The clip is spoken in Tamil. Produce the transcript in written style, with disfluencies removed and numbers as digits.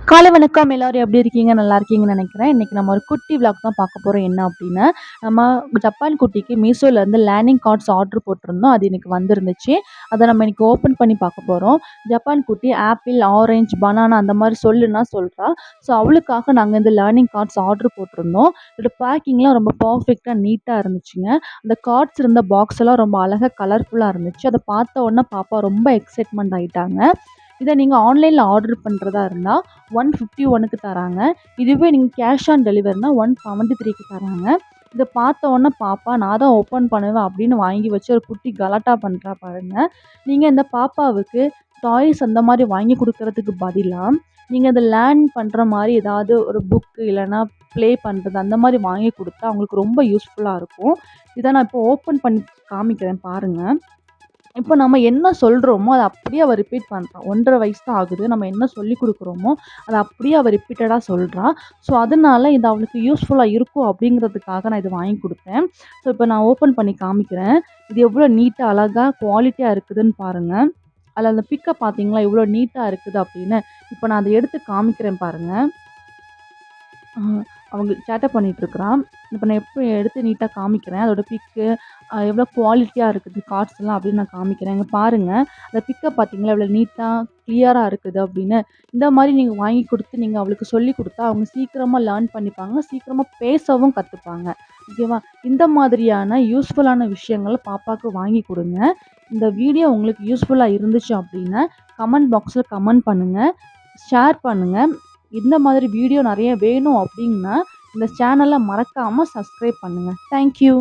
காலை வணக்கம் எல்லாரும் எப்படி இருக்கீங்க? நல்லா இருக்கீங்கன்னு நினைக்கிறேன். இன்னைக்கு நம்ம ஒரு குட்டி விளாக் தான் பார்க்க போறோம். என்ன அப்படின்னா, நம்ம ஜப்பான் குட்டிக்கு மீஷோலேருந்து லேர்னிங் கார்ட்ஸ் ஆர்டர் போட்டிருந்தோம். அது இன்னைக்கு வந்திருந்துச்சு. அதை நம்ம இன்னைக்கு ஓப்பன் பண்ணி பார்க்க போறோம். ஜப்பான் குட்டி ஆப்பிள், ஆரஞ்சு, பனானா அந்த மாதிரி சொல்லுன்னா சொல்றா. ஸோ அவளுக்காக நாங்கள் இந்த லேர்னிங் கார்ட்ஸ் ஆர்டர் போட்டிருந்தோம். இதோட பேக்கிங்லாம் ரொம்ப பர்ஃபெக்டாக நீட்டாக இருந்துச்சுங்க. அந்த கார்ட்ஸ் இருந்த பாக்ஸ் எல்லாம் ரொம்ப அழகாக கலர்ஃபுல்லாக இருந்துச்சு. அதை பார்த்த உடனே பாப்பா ரொம்ப எக்ஸைட்மெண்ட் ஆயிட்டாங்க. இதை நீங்கள் ஆன்லைனில் ஆர்டர் பண்ணுறதா இருந்தால் 151க்கு தராங்க. இதுவே நீங்கள் கேஷ் ஆன் டெலிவரினா 173க்கு தராங்க. இதை பார்த்த உடனே பாப்பா நான் தான் ஓப்பன் பண்ணுவேன் அப்படின்னு வாங்கி வச்சு ஒரு குட்டி கலாட்டா பண்ணுறா பாருங்க. நீங்கள் இந்த பாப்பாவுக்கு டாய்ஸ் அந்த மாதிரி வாங்கி கொடுக்கறதுக்கு பதிலாக நீங்கள் அதை லேர்ன் பண்ணுற மாதிரி ஏதாவது ஒரு புக்கு இல்லைன்னா ப்ளே பண்ணுறது அந்த மாதிரி வாங்கி கொடுத்தா அவங்களுக்கு ரொம்ப யூஸ்ஃபுல்லாக இருக்கும். இதை நான் இப்போ ஓப்பன் பண்ணி காமிக்கிறேன் பாருங்கள். இப்போ நம்ம என்ன சொல்கிறோமோ அதை அப்படியே அவள் ரிப்பீட் பண்ணுறா. 1.5 வயசு தான் ஆகுது. நம்ம என்ன சொல்லிக் கொடுக்குறோமோ அதை அப்படியே அவள் ரிப்பீட்டடாக சொல்கிறா. ஸோ அதனால இது அவளுக்கு யூஸ்ஃபுல்லாக இருக்கும் அப்படிங்கிறதுக்காக நான் இது வாங்கி கொடுத்தேன். ஸோ இப்போ நான் ஓப்பன் பண்ணி காமிக்கிறேன். இது எவ்வளோ நீட்டாக அழகாக குவாலிட்டியாக இருக்குதுன்னு பாருங்கள். அதில் அந்த பிக்கை பார்த்தீங்களா எவ்வளோ நீட்டாக இருக்குது அப்படின்னு. இப்போ நான் அதை எடுத்து காமிக்கிறேன் பாருங்கள். அவங்க சேட்டை பண்ணிகிட்ருக்குறான். இப்போ நான் எப்போ எடுத்து நீட்டாக காமிக்கிறேன். அதோட பிக்கு எவ்வளோ குவாலிட்டியாக இருக்குது கார்ட்ஸ்லாம் அப்படின்னு நான் காமிக்கிறேன். இங்கே பாருங்கள். அந்த பிக்கை பார்த்தீங்களா எவ்வளோ நீட்டாக கிளியராக இருக்குது அப்படின்னு. இந்த மாதிரி நீங்கள் வாங்கி கொடுத்து நீங்கள் அவளுக்கு சொல்லிக் கொடுத்தா அவங்க சீக்கிரமாக லேர்ன் பண்ணிப்பாங்க. சீக்கிரமாக பேசவும் கற்றுப்பாங்க. ஓகேவா? இந்த மாதிரியான யூஸ்ஃபுல்லான விஷயங்களை பாப்பாவுக்கு வாங்கி கொடுங்க. இந்த வீடியோ உங்களுக்கு யூஸ்ஃபுல்லாக இருந்துச்சு அப்படின்னா கமெண்ட் பாக்ஸில் கமெண்ட் பண்ணுங்கள், ஷேர் பண்ணுங்கள். இந்த மாதிரி வீடியோ நிறைய வேணும் அப்படின்னா இந்த சேனலை மறக்காமல் சப்ஸ்கிரைப் பண்ணுங்கள். தேங்க்யூ.